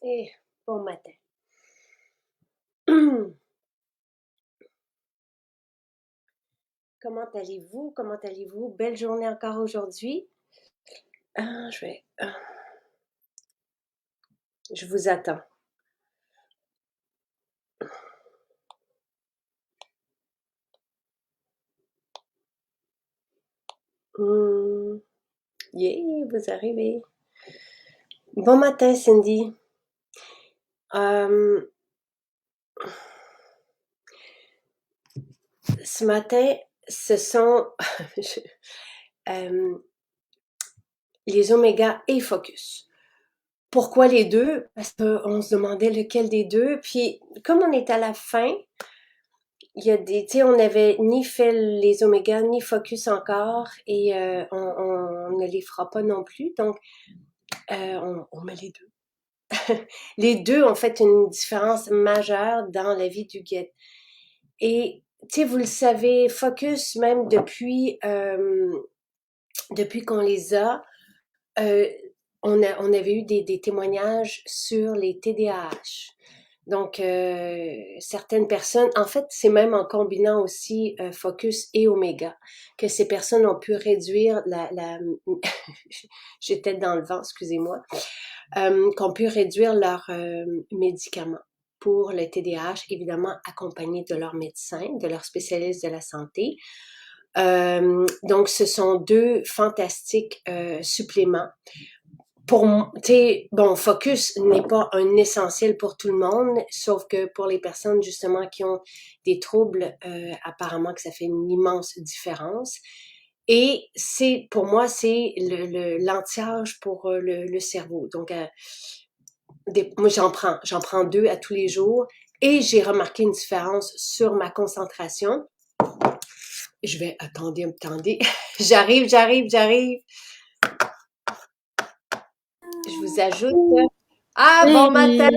Et bon matin. Comment allez-vous? Comment allez-vous? Belle journée encore aujourd'hui. Je vous attends. Yeah, vous arrivez. Bon matin, Cindy. Ce matin, ce sont les oméga et focus. Pourquoi les deux? Parce qu'on se demandait lequel des deux. Puis, comme on est à la fin, il y a des, tu sais, on n'avait ni fait les oméga ni focus encore et on ne les fera pas non plus. Donc, on met les deux. Les deux ont fait une différence majeure dans la vie du guide. Et, tu sais, vous le savez, focus, même depuis qu'on les a, on avait eu des témoignages sur les TDAH. Donc, certaines personnes, en fait, c'est même en combinant aussi focus et oméga que ces personnes ont pu réduire j'étais dans le vent, excusez-moi, qu'ont pu réduire leurs médicaments pour le TDAH, évidemment accompagnés de leur médecin, de leur spécialiste de la santé. Donc, ce sont deux fantastiques suppléments. Bon, focus n'est pas un essentiel pour tout le monde, sauf que pour les personnes justement qui ont des troubles, apparemment que ça fait une immense différence. Et pour moi, c'est l'anti-âge pour le cerveau. Donc, moi, j'en prends 2 à tous les jours et j'ai remarqué une différence sur ma concentration. Attendez, j'arrive. Je vous ajoute. Bon matin!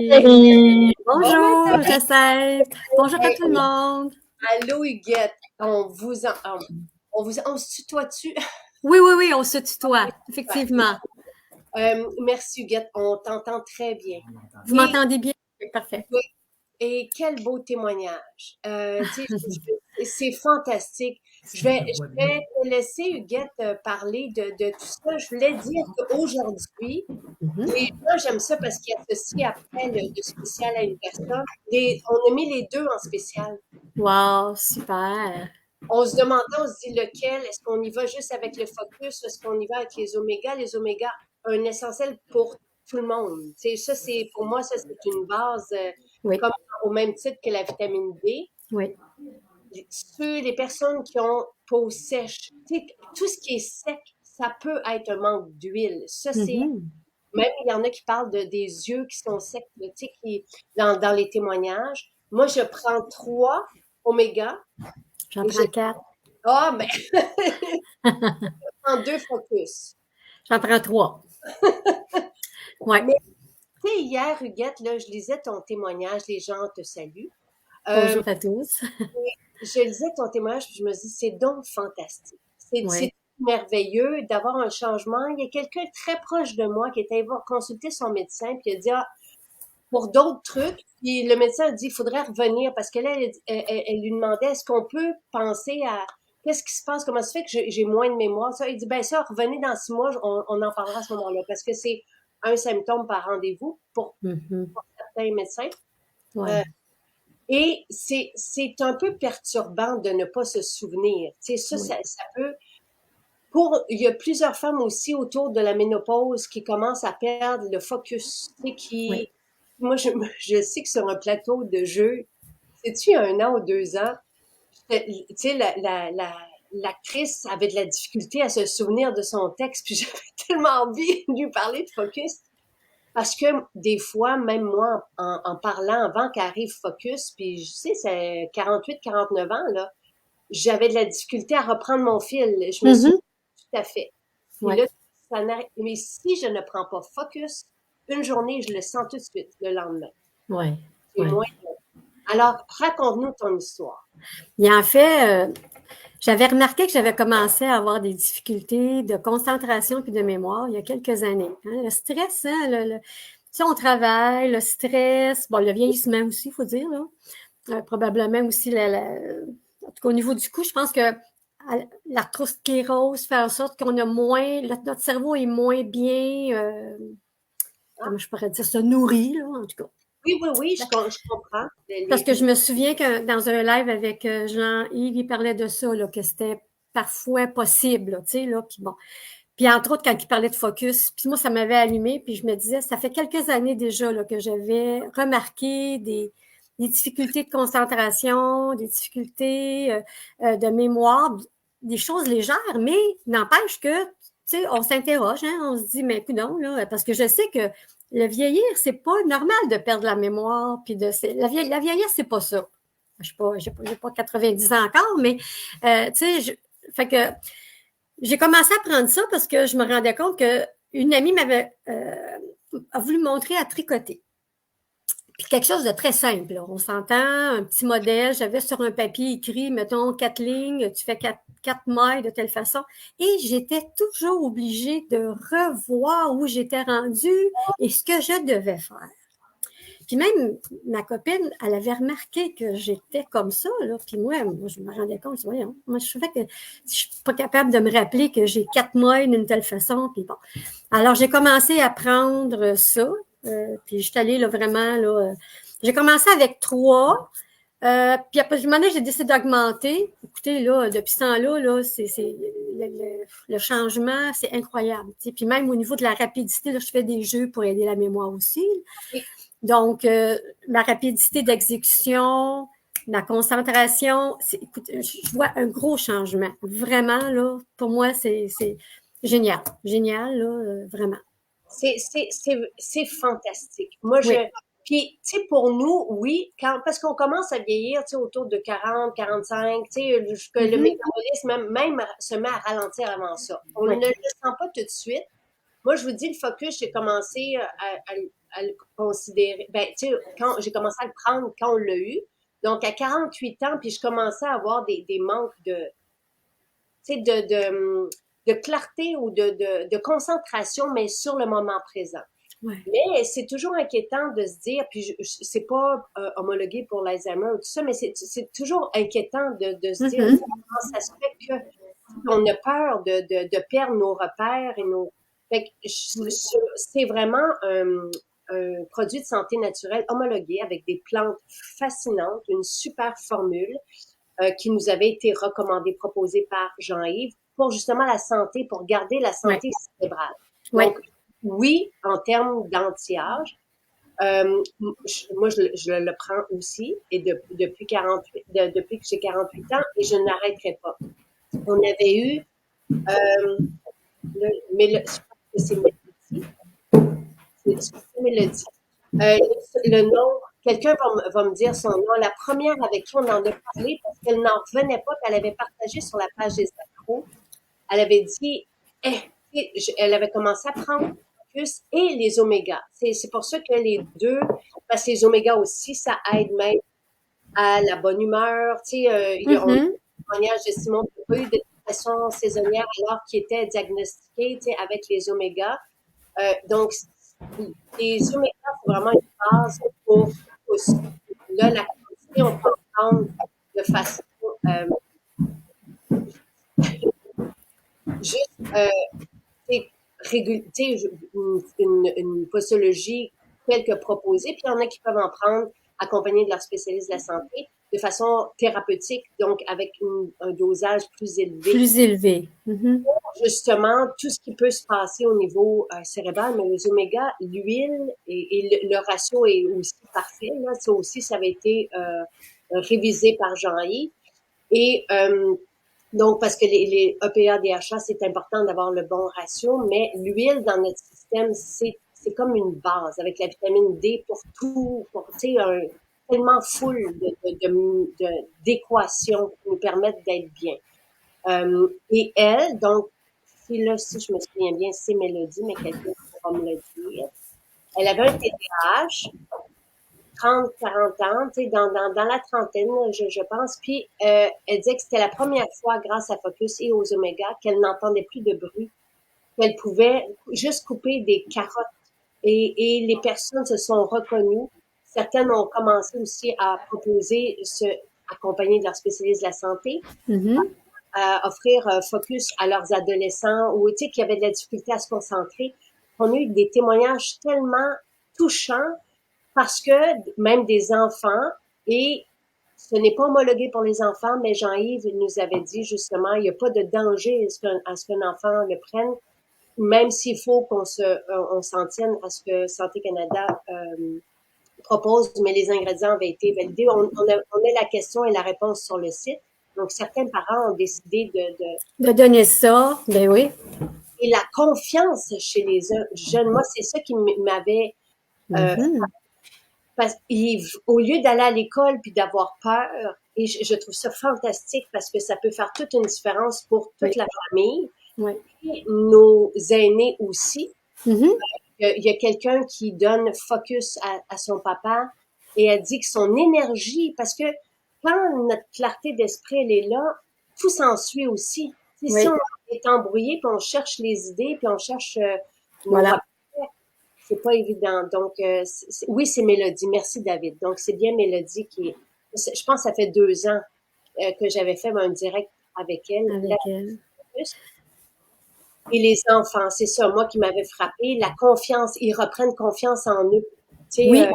Bonjour, Jacinthe! Bonjour à tout le monde! Allô, Huguette! On se tutoie-tu? Oui, on se tutoie, effectivement. Merci, Huguette. On t'entend très bien. Vous m'entendez bien? Parfait. Oui. Et quel beau témoignage. C'est fantastique. Je vais te laisser, Huguette, parler de tout ça. Je voulais dire qu'aujourd'hui, les gens, j'aime ça parce qu'ils associent après le spécial à une personne. On a mis les deux en spécial. Wow, super! On se demandait, on se dit lequel, est-ce qu'on y va juste avec le focus, est-ce qu'on y va avec les oméga? Les oméga, un essentiel pour tout le monde. Pour moi, ça, c'est une base, comme au même titre que la vitamine D. Oui. Les personnes qui ont peau sèche, tout ce qui est sec, ça peut être un manque d'huile. Ça, c'est, même il y en a qui parlent des yeux qui sont secs, dans les témoignages. Moi, je prends 3 oméga. J'en prends 4. Ah, ben, je prends 2 focus. J'en prends 3. Ouais. Mais, tu sais, hier, Huguette, là, je lisais ton témoignage, les gens te saluent. Bonjour à tous. Je lisais ton témoignage, puis je me dis, c'est donc fantastique. C'est merveilleux d'avoir un changement. Il y a quelqu'un très proche de moi qui était consulter son médecin, puis il a dit, pour d'autres trucs, puis le médecin a dit, il faudrait revenir, parce que là, elle lui demandait, est-ce qu'on peut penser à qu'est-ce qui se passe, comment ça fait que j'ai moins de mémoire, ça. Il dit, ben ça, revenez dans 6 mois, on en parlera à ce moment-là, parce que c'est un symptôme par rendez-vous pour certains médecins. Ouais. Et c'est un peu perturbant de ne pas se souvenir. Tu sais, ça peut... Il y a plusieurs femmes aussi autour de la ménopause qui commencent à perdre le focus. Tu sais, moi, je sais que sur un plateau de jeu, sais-tu, 1 an ou 2 ans, tu sais, l'actrice avait de la difficulté à se souvenir de son texte, puis j'avais tellement envie de lui parler de focus. Parce que des fois, même moi, en parlant avant qu'arrive Focus, puis je sais, c'est 48-49 ans, là, j'avais de la difficulté à reprendre mon fil. Je me suis tout à fait. Puis là, mais si je ne prends pas Focus, une journée, je le sens tout de suite, le lendemain. Oui. Alors, raconte-nous ton histoire. Et en fait, J'avais remarqué que j'avais commencé à avoir des difficultés de concentration puis de mémoire il y a quelques années. Hein. Le stress, hein, tu sais, on travaille, le stress, bon, le vieillissement aussi, il faut dire, là. Probablement aussi, en tout cas, au niveau du cou, je pense que l'arthrosclérose fait en sorte qu'on a moins, notre cerveau est moins bien, comment je pourrais dire, se nourrit, là, en tout cas. Oui, je comprends. Parce que je me souviens que dans un live avec Jean-Yves, il parlait de ça, là, que c'était parfois possible, tu sais, là, puis bon. Puis entre autres, quand il parlait de focus, puis moi, ça m'avait allumé, puis je me disais, ça fait quelques années déjà là, que j'avais remarqué des difficultés de concentration, des difficultés de mémoire, des choses légères, mais n'empêche que, tu sais, on s'interroge, hein, on se dit, mais non, là, parce que je sais que le vieillir, c'est pas normal de perdre la mémoire, puis la vieillesse, c'est pas ça. Je sais pas, j'ai pas 90 ans encore, mais tu sais, fait que j'ai commencé à prendre ça parce que je me rendais compte qu'une amie m'avait a voulu me montrer à tricoter. Puis quelque chose de très simple. Là. On s'entend, un petit modèle. J'avais sur un papier écrit, mettons, 4 lignes, tu fais 4 mailles de telle façon. Et j'étais toujours obligée de revoir où j'étais rendue et ce que je devais faire. Puis même, ma copine, elle avait remarqué que j'étais comme ça, là. Puis moi, je me rendais compte, voyons, moi, je trouvais que je suis pas capable de me rappeler que j'ai 4 mois d'une telle façon, puis bon. Alors, j'ai commencé à prendre ça, puis je suis allée, là, vraiment, là, j'ai commencé avec 3, puis après, un moment donné, j'ai décidé d'augmenter. Écoutez, là, depuis ce temps-là, là, le changement, c'est incroyable. T'sais. Puis même au niveau de la rapidité, là, je fais des jeux pour aider la mémoire aussi. Oui. Donc, ma rapidité d'exécution, ma concentration, écoute, je vois un gros changement. Vraiment, là, pour moi, c'est génial. Génial, là, vraiment. C'est fantastique. Moi, Oui. Puis, tu sais, pour nous, oui, parce qu'on commence à vieillir, tu sais, autour de 40, 45, tu sais, que le métabolisme même se met à ralentir avant ça. On ne le sent pas tout de suite. Moi, je vous dis, le focus, j'ai commencé à le considérer. Ben, tu sais, quand j'ai commencé à le prendre quand on l'a eu. Donc, à 48 ans, puis je commençais à avoir des manques tu sais, de clarté ou de concentration, mais sur le moment présent. Ouais. Mais c'est toujours inquiétant de se dire, puis c'est pas homologué pour l'Alzheimer ou tout ça, mais c'est toujours inquiétant de se dire comment ça se fait qu'on a peur de perdre nos repères et nos. Fait que c'est vraiment un produit de santé naturelle homologué avec des plantes fascinantes, une super formule qui nous avait été recommandée, proposée par Jean-Yves pour justement la santé, pour garder la santé cérébrale. Donc, oui, en termes d'anti-âge, moi, je le prends aussi et depuis que j'ai 48 ans et je n'arrêterai pas. On avait eu, je pense que c'est Mélodie. Le nom, quelqu'un va me dire son nom. La première avec qui on en a parlé parce qu'elle n'en revenait pas, qu'elle avait partagé sur la page des accros. Elle avait dit, elle avait commencé à prendre plus et les omégas. C'est pour ça que les deux, parce que les omégas aussi, ça aide même à la bonne humeur. Tu sais, il y a un témoignage de Simon qui n'a pas eu de dépression saisonnière alors qu'il était diagnostiqué, tu sais, avec les omégas. Donc, les omégas, c'est vraiment une base pour tous. Là, la quantité, on peut en prendre de façon juste une posologie telle que proposée, puis il y en a qui peuvent en prendre accompagnés de leur spécialiste de la santé de façon thérapeutique, donc avec un dosage plus élevé. Plus élevé. Justement, tout ce qui peut se passer au niveau cérébral, mais les omégas, l'huile et le ratio est aussi parfait. Là. Ça aussi, ça avait été révisé par Jean-Yves. Et donc, parce que les EPA, DHA, c'est important d'avoir le bon ratio, mais l'huile dans notre système, c'est comme une base avec la vitamine D pour tout, pour, tu sais, tellement full d'équations qui nous permettent d'être bien. Et elle, donc, si je me souviens bien, c'est Mélodie, mais quelqu'un pourra me le dire. Elle avait un TDAH 30, 40 ans, tu sais, dans la trentaine, je pense. Puis, elle disait que c'était la première fois, grâce à Focus et aux Oméga, qu'elle n'entendait plus de bruit, qu'elle pouvait juste couper des carottes. Et les personnes se sont reconnues. Certaines ont commencé aussi à proposer accompagner de leur spécialiste de la santé, à offrir Focus à leurs adolescents ou, tu sais, qui avaient de la difficulté à se concentrer. On a eu des témoignages tellement touchants parce que même des enfants, et ce n'est pas homologué pour les enfants, mais Jean-Yves nous avait dit justement, il n'y a pas de danger à ce qu'un enfant le prenne, même s'il faut qu'on s'en tienne à ce que Santé Canada propose, mais les ingrédients avaient été validés. On a la question et la réponse sur le site. Donc, certains parents ont décidé de donner ça, ben oui. Et la confiance chez les jeunes, moi, c'est ça qui m'avait... au lieu d'aller à l'école puis d'avoir peur, et je trouve ça fantastique parce que ça peut faire toute une différence pour toute la famille, et nos aînés aussi. Il y a quelqu'un qui donne Focus à son papa et elle dit que son énergie, parce que quand notre clarté d'esprit, elle est là, tout s'ensuit aussi. Si on est embrouillé, puis on cherche les idées, puis on cherche nos repères, c'est pas évident. Donc, oui, c'est Mélodie. Merci, David. Donc, c'est bien Mélodie je pense que ça fait 2 ans que j'avais fait un direct avec elle. Et les enfants, c'est ça, moi qui m'avais frappé, la confiance, ils reprennent confiance en eux. Tu sais, oui,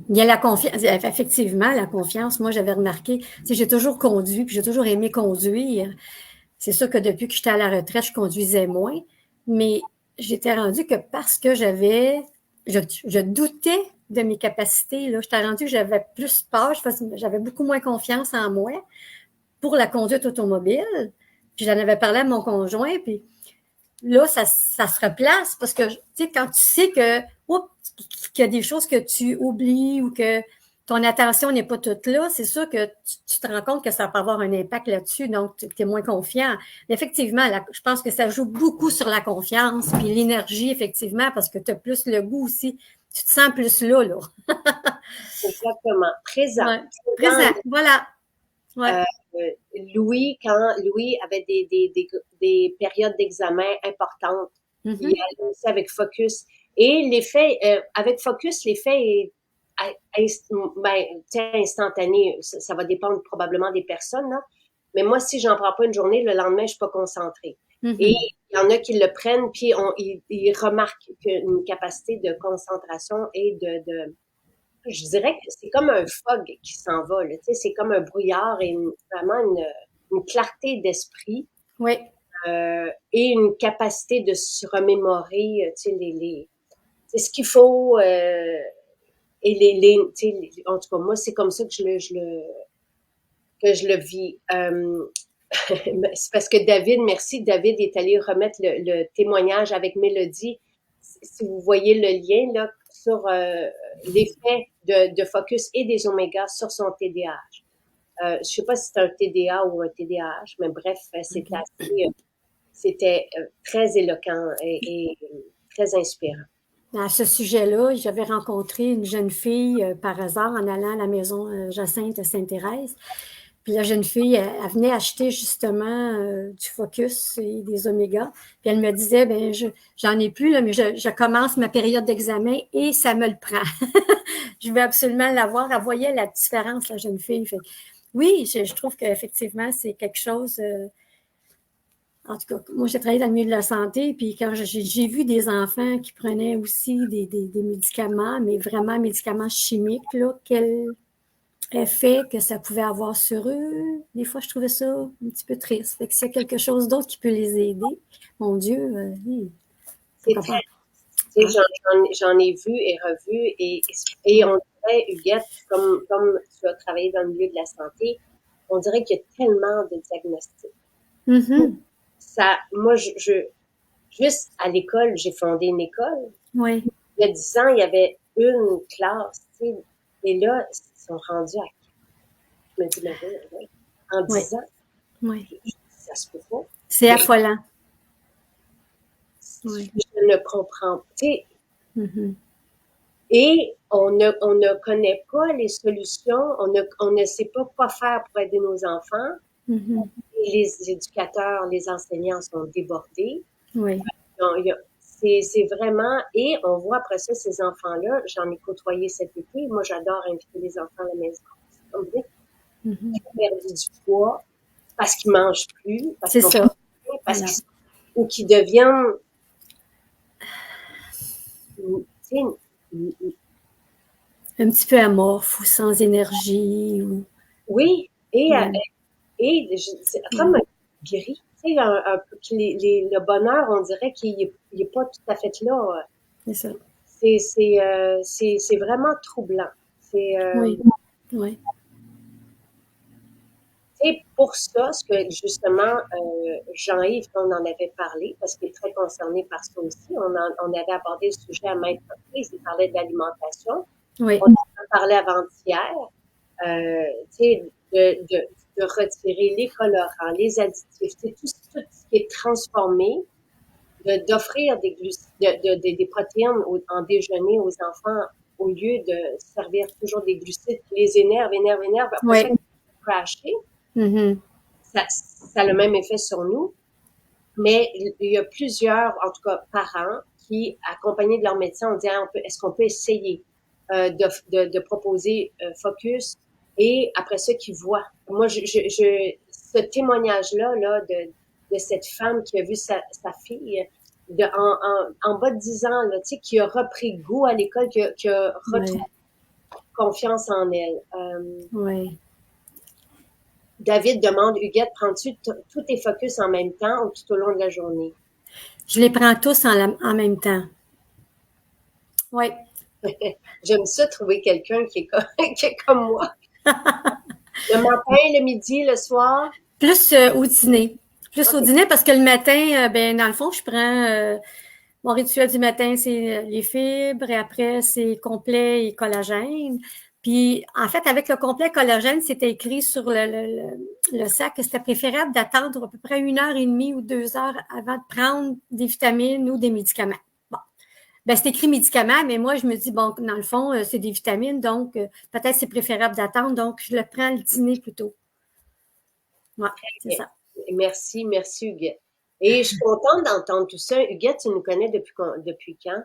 il y a la confiance, effectivement, la confiance. Moi, j'avais remarqué, tu sais, j'ai toujours conduit, puis j'ai toujours aimé conduire. C'est sûr que depuis que j'étais à la retraite, je conduisais moins, mais j'étais rendue que parce que je doutais de mes capacités, là, j'étais rendue que j'avais plus peur, j'avais beaucoup moins confiance en moi pour la conduite automobile. Puis j'en avais parlé à mon conjoint, puis là, ça se replace parce que, tu sais, quand tu sais qu'il y a des choses que tu oublies ou que ton attention n'est pas toute là, c'est sûr que tu te rends compte que ça peut avoir un impact là-dessus, donc tu es moins confiant. Mais effectivement, je pense que ça joue beaucoup sur la confiance puis l'énergie, effectivement, parce que tu as plus le goût aussi. Tu te sens plus là. Exactement. Présent. Ouais. Présent, voilà. Ouais. Louis, quand Louis avait des périodes d'examen importantes, il allait aussi avec Focus. Et l'effet, avec Focus, l'effet est instantané. Ça va dépendre probablement des personnes, là. Mais moi, si j'en prends pas une journée, le lendemain, je suis pas concentrée. Et il y en a qui le prennent, puis ils remarquent une capacité de concentration et je dirais que c'est comme un fog qui s'en va, là, tu sais, c'est comme un brouillard et vraiment une clarté d'esprit. Oui. Et une capacité de se remémorer, tu sais, c'est ce qu'il faut, et tu sais, en tout cas, moi, c'est comme ça que je le vis. C'est parce que David, merci, David est allé remettre le témoignage avec Mélodie. Si vous voyez le lien, là, sur l'effet de Focus et des Oméga sur son TDAH. Je sais pas si c'est un TDA ou un TDAH, mais bref, c'était très éloquent et très inspirant. À ce sujet-là, j'avais rencontré une jeune fille par hasard en allant à la maison Jacinthe à Sainte-Thérèse. Puis la jeune fille, elle venait acheter justement du Focus et des Oméga. Puis elle me disait, ben j'en ai plus, là, mais je commence ma période d'examen et ça me le prend. Je veux absolument l'avoir. Elle voyait la différence, la jeune fille. Fait, oui, je trouve qu'effectivement, c'est quelque chose... en tout cas, moi, j'ai travaillé dans le milieu de la santé, puis quand j'ai vu des enfants qui prenaient aussi des médicaments, mais vraiment médicaments chimiques, là, quel effet que ça pouvait avoir sur eux. Des fois, je trouvais ça un petit peu triste. Fait que s'il y a quelque chose d'autre qui peut les aider, mon Dieu, c'est très... J'en ai vu et revu, et on dirait, Huguette, comme tu as travaillé dans le milieu de la santé, on dirait qu'il y a tellement de diagnostics. Moi, juste à l'école, j'ai fondé une école. Oui. Il y a 10 ans, il y avait une classe, tu sais, et là, ils sont rendus à 4. Je me dis, mais en 10 ans, ça se peut pas. C'est affolant. Je ne comprends pas. Tu sais, Et on ne connaît pas les solutions, on ne sait pas quoi faire pour aider nos enfants. Mhm. Et les éducateurs, les enseignants sont débordés. Oui. Donc, c'est vraiment, et on voit après ça, ces enfants-là, j'en ai côtoyé cet été. Moi, j'adore inviter les enfants à la maison. C'est comme dire Mhm. qu'ils ont perdu du poids parce qu'ils mangent plus, parce C'est qu'ils ont ça. plus, parce Voilà. ou qu'ils deviennent, tu sais, Un petit peu amorphe ou sans énergie ou oui, ouais. c'est comme un gris. Tu sais, un peu, le bonheur, on dirait qu'il est pas tout à fait là. C'est ça. C'est vraiment troublant. C'est, Oui. Oui. et pour ça, ce que justement, Jean-Yves, on en avait parlé, parce qu'il est très concerné par ça aussi, on avait abordé le sujet à maintes reprises, il parlait de l'alimentation. Oui. On en a parlé avant-hier, tu sais, de retirer les colorants, les additifs, tout ce qui est transformé, d'offrir des protéines en déjeuner aux enfants au lieu de servir toujours des glucides qui les énervent, après ça, Oui. ils vont crasher. Mhm. Ça a le même effet sur nous, mais il y a plusieurs, en tout cas parents, qui, accompagnés de leur médecin, ont dit ah, est-ce qu'on peut essayer de proposer Focus et après ça, qu'ils voient. Moi, ce témoignage-là là, de cette femme qui a vu sa fille en bas de 10 ans, là, tu sais, qui a repris goût à l'école, qui a retrouvé Oui. confiance en elle. Oui. David demande, Huguette, prends-tu tous tes focus en même temps ou tout au long de la journée? Je les prends tous en même temps. Oui. J'aime ça trouver quelqu'un qui est qui est comme moi. Le matin, le midi, le soir. Plus au dîner. Plus au OK. dîner parce que le matin, ben dans le fond, je prends mon rituel du matin, c'est les fibres et après, c'est complet et collagène. Puis, en fait, avec le complet collagène, c'était écrit sur le sac que c'était préférable d'attendre à peu près 1 heure et demie ou 2 heures avant de prendre des vitamines ou des médicaments. Bon. Ben, c'est écrit médicaments, mais moi, je me dis, bon, dans le fond, c'est des vitamines, donc peut-être c'est préférable d'attendre, donc je le prends le dîner plutôt. Ouais, c'est ça. Merci, merci, Huguette. Et je suis contente d'entendre tout ça. Huguette, tu nous connais depuis quand?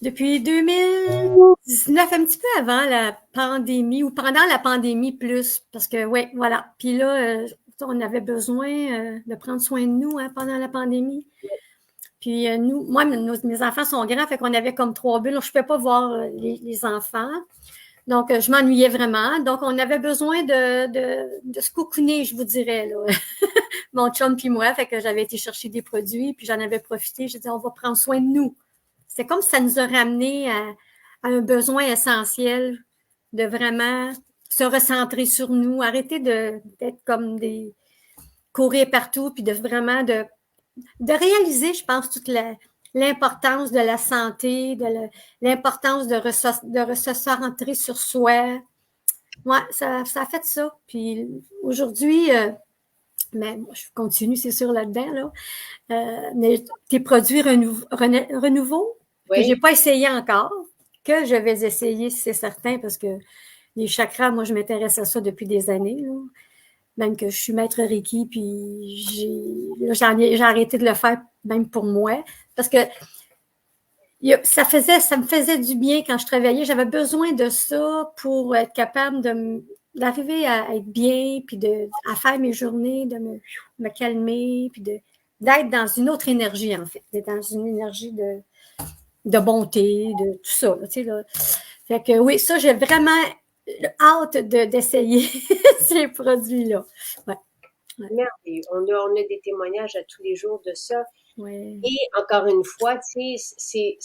Depuis 2019, un petit peu avant la pandémie ou pendant la pandémie plus, parce que oui, voilà. Puis là, on avait besoin de prendre soin de nous hein, pendant la pandémie. Puis nous, moi, mes enfants sont grands, fait qu'on avait comme 3 bulles. Je ne pouvais pas voir les enfants. Donc, je m'ennuyais vraiment. Donc, on avait besoin de se cocooner, je vous dirais, là. Mon chum puis moi. Fait que j'avais été chercher des produits, puis j'en avais profité. J'ai dit, on va prendre soin de nous. C'est comme si ça nous a ramené à un besoin essentiel de vraiment se recentrer sur nous, arrêter d'être comme des courir partout, puis de vraiment de réaliser, je pense, toute l'importance de la santé, l'importance de se centrer sur soi. Ouais, ça a fait ça. Puis aujourd'hui, mais moi, je continue, c'est sûr, là-dedans, là. Mais tes produits renouveaux, que j'ai Oui. pas essayé encore, que je vais essayer, c'est certain, parce que les chakras, moi, je m'intéresse à ça depuis des années, là. Même que je suis maître Reiki, puis j'ai arrêté de le faire même pour moi, parce que ça me faisait du bien quand je travaillais. J'avais besoin de ça pour être capable d'arriver à être bien, puis à faire mes journées, de me calmer, puis d'être dans une autre énergie, en fait. D'être dans une énergie de bonté, de tout ça. Tu sais, là. Fait que oui, ça, j'ai vraiment hâte d'essayer ces produits-là. Ouais, ouais, Merveilleux. On a des témoignages à tous les jours de ça. ouais. Et encore une fois, tu sais,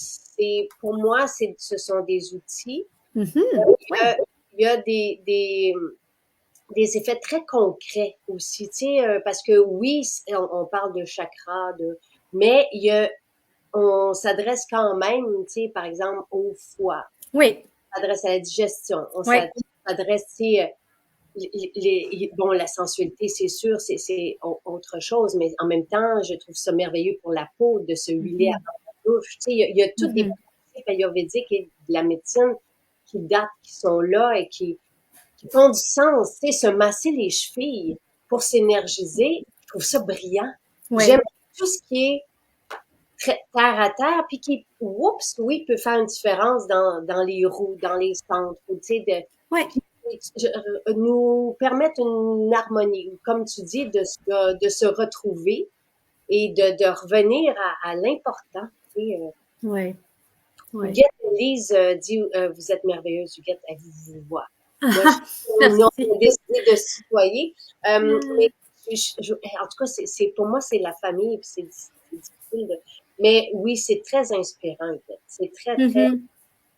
pour moi, ce sont des outils. Mhm, Euh, ouais, il y a des effets très concrets aussi, tu sais, parce que oui, on parle de chakras, mais on s'adresse quand même, tu sais, par exemple, au foie, oui, on s'adresse à la digestion, on oui. s'adresse, tu sais, bon, la sensualité, c'est sûr, c'est autre chose, mais en même temps, je trouve ça merveilleux pour la peau de se huiler Mhm, avant la douche. Tu sais, il y a toutes des mhm. principes ayurvédiques et de la médecine qui datent, qui sont là et qui font du sens. Tu sais, se masser les chevilles pour s'énergiser, je trouve ça brillant. Oui. J'aime tout ce qui est terre à terre, puis qui, oups, oui, peut faire une différence dans les roues, dans les centres, tu sais, Oui. nous permettre une harmonie, comme tu dis, de se retrouver et de revenir à l'important. Tu sais, Oui. Oui. Huguette Elise dit vous êtes merveilleuse, Huguette, elle vous voit. Moi, on a décidé de se tutoyer. Mais en tout cas, pour moi, c'est la famille, puis c'est difficile. Mais oui, c'est très inspirant, Huguette. C'est très, très.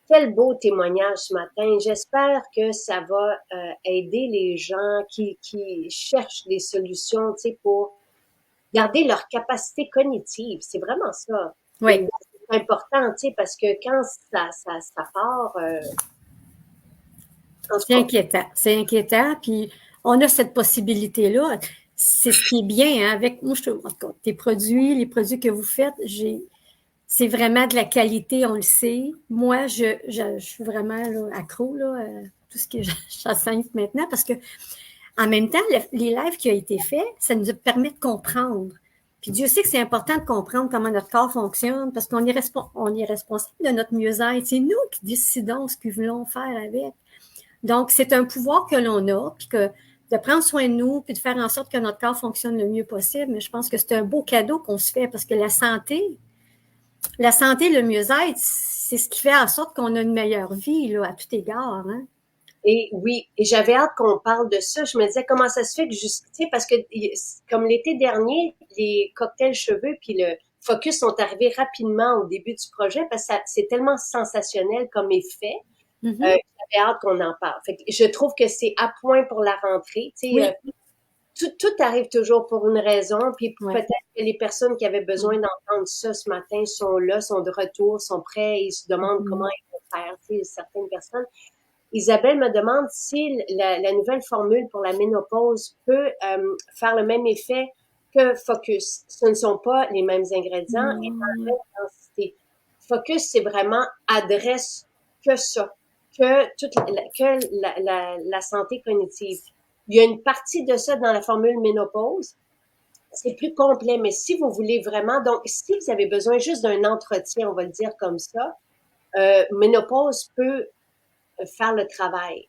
Quel beau témoignage ce matin. J'espère que ça va aider les gens qui cherchent des solutions, tu sais, pour garder leur capacité cognitive. C'est vraiment ça. Oui. C'est important, tu sais, parce que quand ça part... c'est inquiétant. C'est inquiétant, puis on a cette possibilité-là. C'est ce qui est bien, hein, avec moi, en tout cas, tes produits, les produits que vous faites, c'est vraiment de la qualité, on le sait. Moi, je suis vraiment là, accro là, à tout ce qui est chassin maintenant, parce que en même temps, les lives qui ont été faits, ça nous permet de comprendre. Puis Dieu sait que c'est important de comprendre comment notre corps fonctionne, parce qu'on est, on est responsable de notre mieux-être. C'est nous qui décidons ce que nous voulons faire avec. Donc, c'est un pouvoir que l'on a, puis que de prendre soin de nous, puis de faire en sorte que notre corps fonctionne le mieux possible. Mais je pense que c'est un beau cadeau qu'on se fait, parce que la santé, le mieux-être, c'est ce qui fait en sorte qu'on a une meilleure vie, là, à tout égard, hein. Et oui, et j'avais hâte qu'on parle de ça. Je me disais comment ça se fait que juste, tu sais, parce que comme l'été dernier, les cocktails cheveux puis le focus sont arrivés rapidement au début du projet parce que c'est tellement sensationnel comme effet. J'avais hâte qu'on en parle. Fait que je trouve que c'est à point pour la rentrée. Tu sais, tout arrive toujours pour une raison. Puis peut-être que les personnes qui avaient besoin d'entendre ça ce matin sont là, sont de retour, sont prêts, ils se demandent comment ils vont faire. Tu sais, certaines personnes. Isabelle me demande si la nouvelle formule pour la ménopause peut faire le même effet que Focus. Ce ne sont pas les mêmes ingrédients et la même densité. Focus, c'est vraiment adresse que ça, que la santé cognitive. Il y a une partie de ça dans la formule ménopause. C'est plus complet, mais si vous voulez vraiment, donc si vous avez besoin juste d'un entretien, on va le dire comme ça, ménopause peut faire le travail.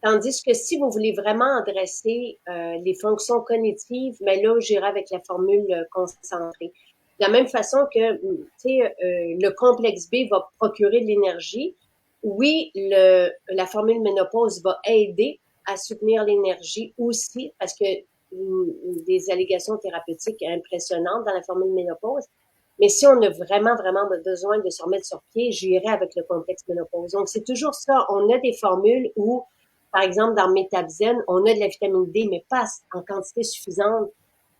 Tandis que si vous voulez vraiment adresser les fonctions cognitives, mais là, j'irai avec la formule concentrée. De la même façon que, tu sais, le complexe B va procurer de l'énergie. Oui, la formule ménopause va aider à soutenir l'énergie aussi, parce que des allégations thérapeutiques impressionnantes dans la formule ménopause. Mais si on a vraiment, vraiment besoin de se remettre sur pied, j'irai avec le complexe ménopause. Donc, c'est toujours ça. On a des formules où, par exemple, dans Métabzen, on a de la vitamine D, mais pas en quantité suffisante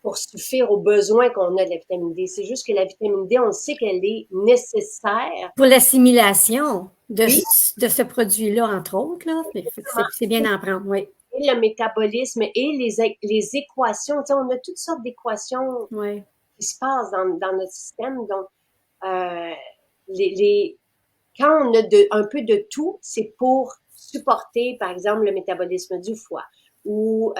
pour suffire aux besoins qu'on a de la vitamine D. C'est juste que la vitamine D, on sait qu'elle est nécessaire. Pour l'assimilation de ce produit-là, entre autres, là. C'est bien d'en prendre, oui. Et le métabolisme et les équations. Tu sais, on a toutes sortes d'équations qui se passent dans notre système. Donc, quand on a un peu de tout, c'est pour supporter, par exemple, le métabolisme du foie ou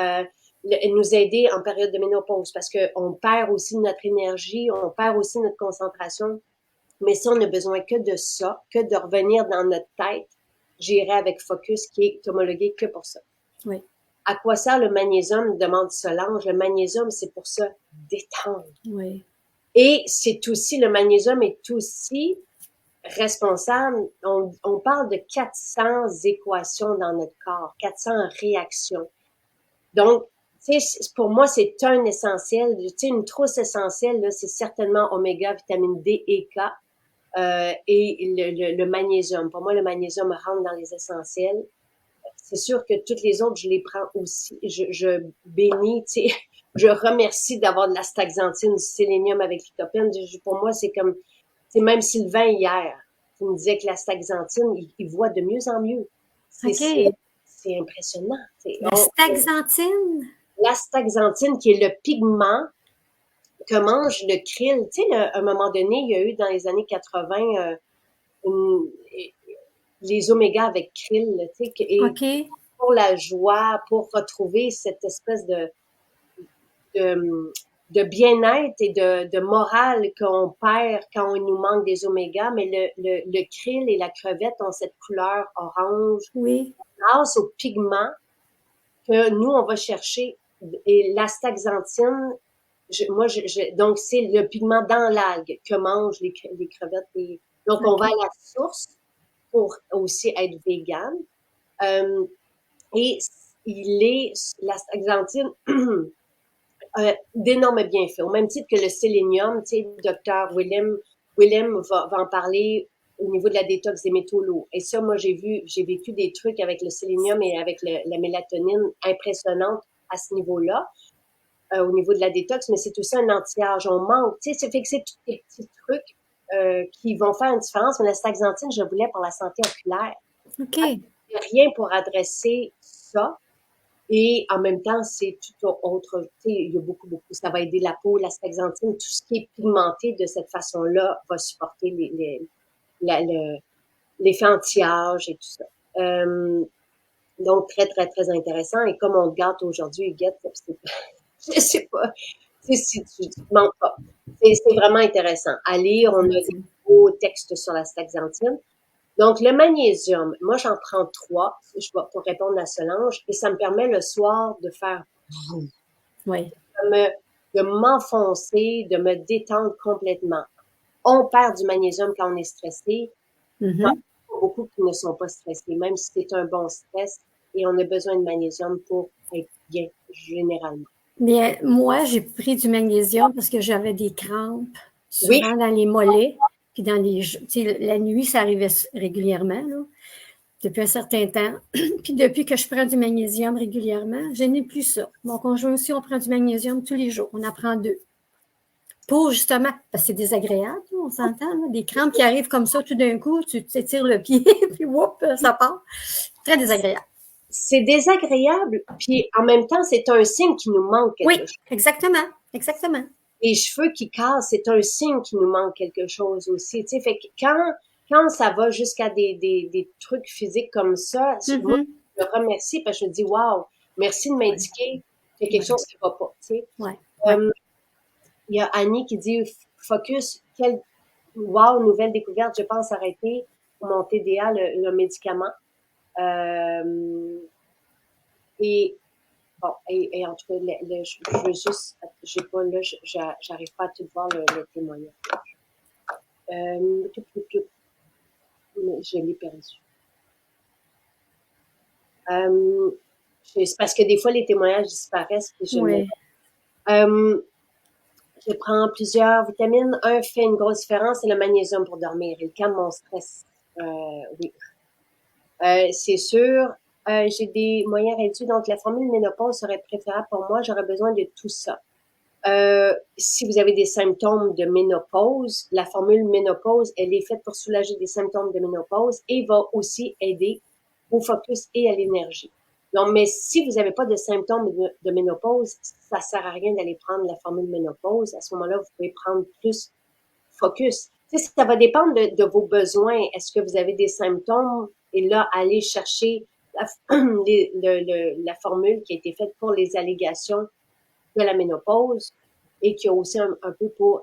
nous aider en période de ménopause parce qu'on perd aussi notre énergie, on perd aussi notre concentration. Mais si on a besoin que de ça, que de revenir dans notre tête, j'irai avec Focus qui est homologué que pour ça. Oui. À quoi sert le magnésium, demande Solange. Le magnésium, c'est pour se détendre. Oui. Et c'est aussi, le magnésium est aussi responsable. On parle de 400 équations dans notre corps, 400 réactions. Donc, tu sais, pour moi, c'est un essentiel. Tu sais, une trousse essentielle, là, c'est certainement oméga, vitamine D et K. Et le magnésium. Pour moi, le magnésium rentre dans les essentiels. C'est sûr que toutes les autres, je les prends aussi. Je bénis, tu sais, je remercie d'avoir de l'astaxanthine, du sélénium avec lycopène. Pour moi, c'est comme, c'est même Sylvain hier, qui me disait que l'astaxanthine, il voit de mieux en mieux. C'est impressionnant. L'astaxanthine? L'astaxanthine, qui est le pigment que mange le krill. Tu sais, à un moment donné, il y a eu dans les années 80 les omégas avec krill, tu sais, et OK. pour la joie, pour retrouver cette espèce de, de bien-être et de morale qu'on perd quand on nous manque des omégas, mais le krill et la crevette ont cette couleur orange Oui. grâce aux pigments que nous, on va chercher. Et l'astaxanthine, donc c'est le pigment dans l'algue que mangent les crevettes. Donc, on va à OK. la source pour aussi être vegan. Euh, et l'astaxanthine d'énormes bienfaits. Au même titre que le sélénium, tu sais, docteur Willem va en parler au niveau de la détox des métaux lourds. Et ça, moi, j'ai vécu des trucs avec le sélénium et avec la mélatonine impressionnantes à ce niveau-là, au niveau de la détox, mais c'est aussi un anti-âge. On manque, tu sais, ça fait que c'est tous des petits trucs qui vont faire une différence. Mais la staxanthine, je voulais pour la santé oculaire. OK. Il n'y a rien pour adresser ça. Et en même temps, c'est tout autre, tu sais, il y a beaucoup, ça va aider la peau, la staxanthine, tout ce qui est pigmenté de cette façon-là va supporter l'effet anti-âge et tout ça. Donc, très, très, très intéressant. Et comme on te gâte aujourd'hui, Huguette, je sais pas, tu sais, si tu te manques pas. C'est vraiment intéressant. À lire, on a des beaux textes sur la staxanthine. Donc, le magnésium, moi, j'en prends 3 pour répondre à Solange, et ça me permet le soir de faire, Oui. de m'enfoncer, de me détendre complètement. On perd du magnésium quand on est stressé. J'en Mhm. ai beaucoup qui ne sont pas stressés, même si c'est un bon stress, et on a besoin de magnésium pour être bien, généralement. Mais moi, j'ai pris du magnésium parce que j'avais des crampes, Oui, souvent dans les mollets, puis dans les, tu sais, la nuit, ça arrivait régulièrement, là, depuis un certain temps. Puis depuis que je prends du magnésium régulièrement, je n'ai plus ça. Mon conjoint aussi, on prend du magnésium tous les jours. On en prend 2. Pour justement, parce que c'est désagréable, on s'entend, là, des crampes qui arrivent comme ça tout d'un coup, tu t'étires le pied, puis whoop, ça part. Très désagréable. c'est désagréable, puis en même temps, c'est un signe qu'il nous manque Oui, quelque chose. exactement, exactement. Les cheveux qui cassent, c'est un signe qu'il nous manque quelque chose aussi. Tu sais, fait que quand ça va jusqu'à des trucs physiques comme ça, moi, Mhm. je le remercie parce que je me dis, waouh, merci de Ouais, m'indiquer qu'il y a quelque ouais, chose qui va pas. Tu sais. ouais, ouais. Euh, il y a Annie qui dit, focus, quelle wow, nouvelle découverte, je pense arrêter pour mon TDA, le médicament. Euh, et bon, et en tout cas, je veux juste, j'ai pas là, j'arrive pas à tout voir le témoignage. Je l'ai perdu. C'est parce que des fois, les témoignages disparaissent et je me... Oui. Euh, je prends plusieurs vitamines. Un fait une grosse différence, c'est le magnésium pour dormir. Il calme mon stress. Oui. C'est sûr. J'ai des moyens réduits, donc la formule ménopause serait préférable pour moi. J'aurais besoin de tout ça. Si vous avez des symptômes de ménopause, la formule ménopause, elle est faite pour soulager des symptômes de ménopause et va aussi aider au focus et à l'énergie. Donc, mais si vous n'avez pas de symptômes de ménopause, ça sert à rien d'aller prendre la formule ménopause. À ce moment-là, vous pouvez prendre plus focus. Tu sais, ça va dépendre de vos besoins. Est-ce que vous avez des symptômes? Et là, allez chercher la formule qui a été faite pour les allégations de la ménopause et qui a aussi un peu pour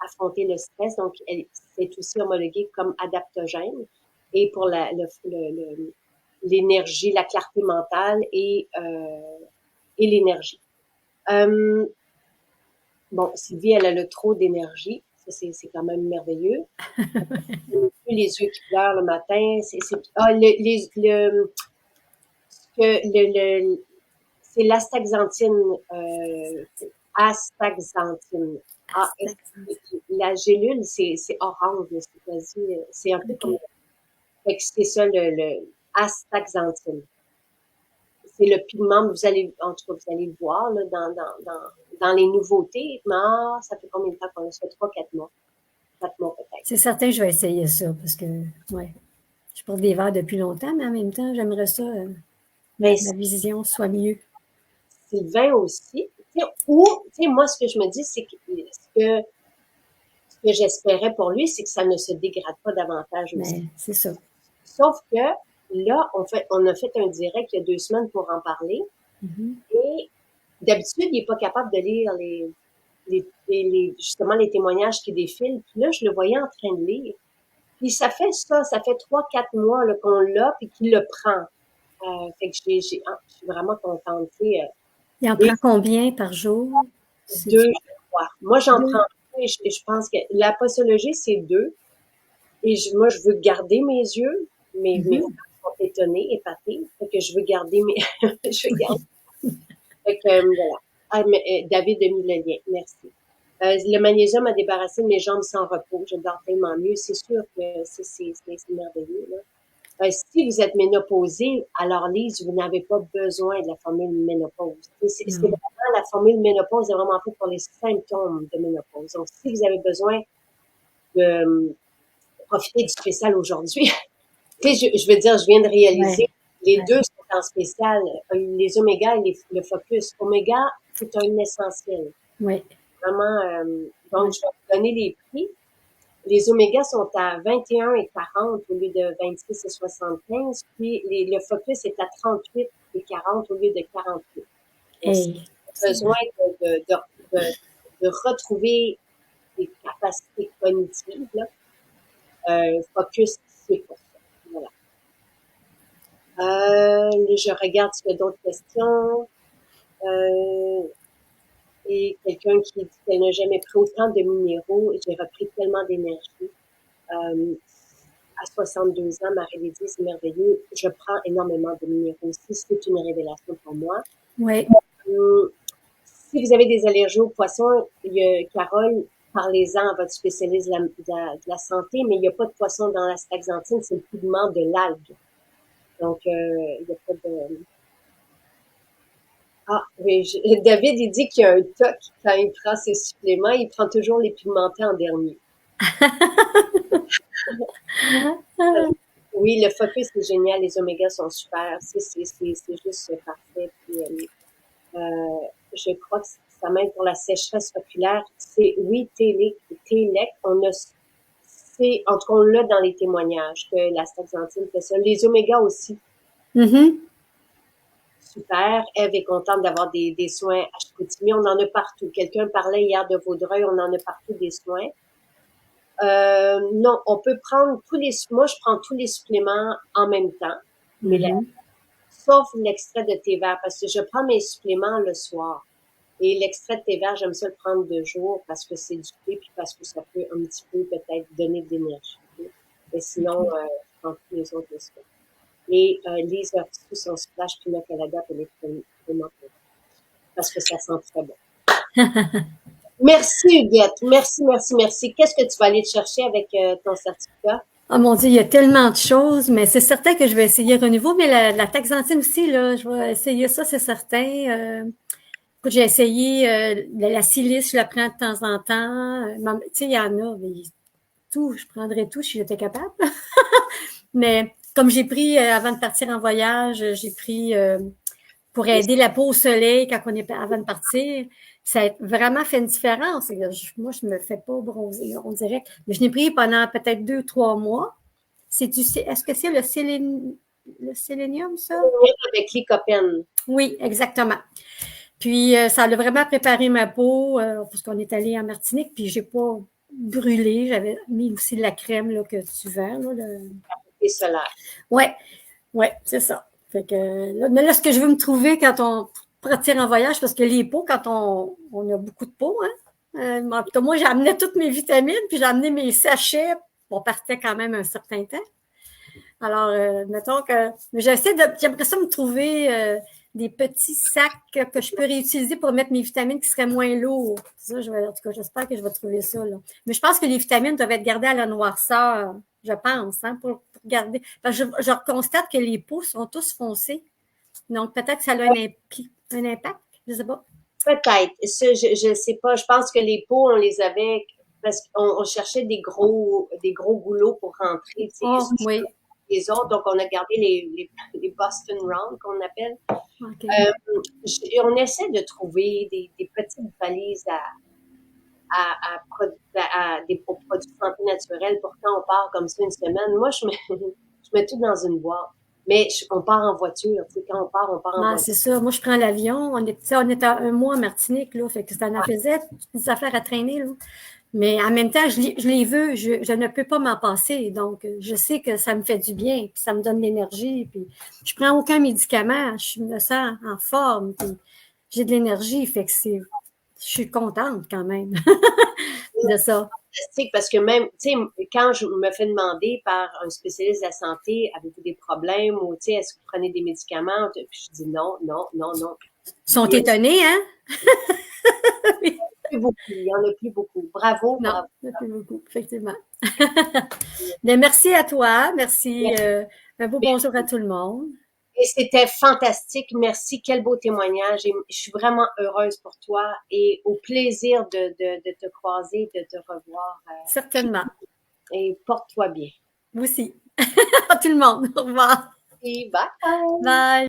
affronter le stress. Donc, c'est aussi homologué comme adaptogène et pour l'énergie, la clarté mentale et l'énergie. Bon, Sylvie, elle a le trop d'énergie. Ça, c'est quand même merveilleux. Les yeux qui pleurent le matin. C'est l'astaxanthine, astaxanthine. Ah, la gélule, c'est orange, c'est quasi, c'est un peu comme, OK. fait que c'est ça le astaxanthine. C'est le pigment, vous allez, en tout cas, vous allez le voir, là, dans les nouveautés. Mais ça fait combien de temps qu'on a ça? 3-4 mois. 4 mois peut-être. C'est certain que je vais essayer ça parce que, ouais, je porte des verres depuis longtemps, mais en même temps, j'aimerais ça, Mais ma vision soit mieux. Sylvain aussi. Tu sais, ou, tu sais, moi, ce que je me dis, c'est que que j'espérais pour lui, c'est que ça ne se dégrade pas davantage aussi. Mais c'est ça. Sauf que là, on a fait un direct il y a 2 semaines pour en parler. Et d'habitude, il n'est pas capable de lire justement les témoignages qui défilent. Puis là, je le voyais en train de lire. Puis ça fait 3-4 mois là, qu'on l'a, puis qu'il le prend. Fait que je suis vraiment contente. Il en prend combien par jour? 2, je crois. Moi, j'en 2? prends 2 et je pense que la posologie, c'est 2. Et moi, je veux garder mes yeux. Mes femmes sont étonnées, épatées. Fait que je veux garder je veux garder. Fait que, voilà. David a mis le lien. Merci. Le magnésium a débarrassé de mes jambes sans repos. Je dors tellement mieux. C'est sûr que c'est merveilleux, là. Si vous êtes ménopausée, alors Lise, vous n'avez pas besoin de la formule ménopause. C'est vraiment, la formule ménopause est vraiment faite pour les symptômes de ménopause. Donc, si vous avez besoin de profiter du spécial aujourd'hui, je veux dire, je viens de réaliser, les deux sont en spécial, les oméga et le focus. Oméga, c'est un essentiel. Oui. Vraiment, donc je vais vous donner les prix. Les omégas sont à 21 et 40 au lieu de 26 et 75, puis le focus est à 38 et 40 au lieu de 48. Hey, besoin de retrouver des capacités cognitives, là. Focus, c'est pour ça. Voilà. Je regarde s'il y a d'autres questions. Et quelqu'un qui dit qu'elle n'a jamais pris autant de minéraux et j'ai repris tellement d'énergie. À 62 ans, Marie-Lydie, c'est merveilleux. Je prends énormément de minéraux aussi. C'est une révélation pour moi. Oui. Si vous avez des allergies aux poissons, Carole, parlez-en à votre spécialiste de la santé, mais il n'y a pas de poisson dans la staxanthine, c'est le pigment de l'algue. Donc, il n'y a pas de... David, il dit qu'il y a un toc quand il prend ses suppléments. Il prend toujours les pigmentés en dernier. Oui, le focus est génial. Les omégas sont super. C'est juste parfait. Puis, je crois que ça m'aide pour la sécheresse oculaire. Oui, Télec, en tout cas, on l'a dans les témoignages que la staxanthine fait ça. Les omégas aussi. Super. Eve est contente d'avoir des soins à Chicoutimi. On en a partout. Quelqu'un parlait hier de Vaudreuil. On en a partout des soins. Non, on peut prendre moi, je prends tous les suppléments en même temps. Mais sauf l'extrait de thé vert, parce que je prends mes suppléments le soir. Et l'extrait de thé vert, j'aime ça le prendre 2 jours parce que c'est du thé, puis parce que ça peut un petit peu peut-être donner de l'énergie. Mais sinon, je prends tous les autres soins. Et Lise a reçu son splash Pina Colada pour les vraiment parce que ça sent très bon. Merci Huguette, merci. Qu'est-ce que tu vas aller te chercher avec ton certificat? Oh mon Dieu, il y a tellement de choses, mais c'est certain que je vais essayer Renouveau, mais la taxantine aussi, là, je vais essayer ça, c'est certain. Écoute, j'ai essayé la silice, je la prends de temps en temps. Tu sais, il y en a, mais je prendrais tout si j'étais capable. Mais comme j'ai pris avant de partir en voyage, j'ai pris pour aider la peau au soleil quand on est avant de partir. Ça a vraiment fait une différence. Moi, je me fais pas bronzer, on dirait. Mais je l'ai pris pendant peut-être 2-3 mois. Est-ce que c'est le sélénium, ça? Avec lycopène. Oui, exactement. Puis, ça a vraiment préparé ma peau, parce qu'on est allé en Martinique, puis j'ai pas brûlé. J'avais mis aussi de la crème là, que tu vends. Là, Et solaire. Ouais, c'est ça. Fait que là, ce que je veux me trouver quand on partir en voyage, parce que les peaux, quand on a beaucoup de peau, hein. Moi, j'amenais toutes mes vitamines, puis j'ai amené mes sachets. On partait quand même un certain temps. Alors, mettons que j'aimerais ça me trouver des petits sacs que je peux réutiliser pour mettre mes vitamines qui seraient moins lourds. Ça, en tout cas, j'espère que je vais trouver ça, là. Mais je pense que les vitamines doivent être gardées à la noirceur, je pense, hein, pour garder. Parce que je constate que les peaux sont tous foncés. Donc, peut-être que ça a un impact, je sais pas. Peut-être. Ça, je sais pas. Je pense que les peaux, on les avait parce qu'on cherchait des gros goulots pour rentrer. Oui. Les autres, donc on a gardé les Boston Round qu'on appelle. Okay. On essaie de trouver des petites valises naturel. Pourtant, on part comme ça une semaine. Moi, je mets tout dans une boîte. Mais on part en voiture. Tu sais, quand on part en voiture. C'est ça. Moi, je prends l'avion. On est un mois en Martinique, là. Fait que ça en faisait des affaires à traîner, là. Mais en même temps, je les veux. Je ne peux pas m'en passer. Donc, je sais que ça me fait du bien. Puis ça me donne de l'énergie. Puis je prends aucun médicament. Je me sens en forme. Puis j'ai de l'énergie. Fait que je suis contente quand même de ça. Fantastique parce que même, tu sais, quand je me fais demander par un spécialiste de la santé, avez-vous des problèmes ou, tu sais, est-ce que vous prenez des médicaments? Puis je dis non, non, non, non. Ils sont étonnés, hein? Il n'y en a plus beaucoup. Bravo, non, bravo. Il n'y en a plus beaucoup, effectivement. Bien, merci à toi. Merci. Un beau bonjour à tout le monde. Et c'était fantastique. Merci. Quel beau témoignage. Et je suis vraiment heureuse pour toi et au plaisir de te croiser, de te revoir. Certainement. Et porte-toi bien. Vous aussi. À tout le monde. Au revoir. Et bye. Bye.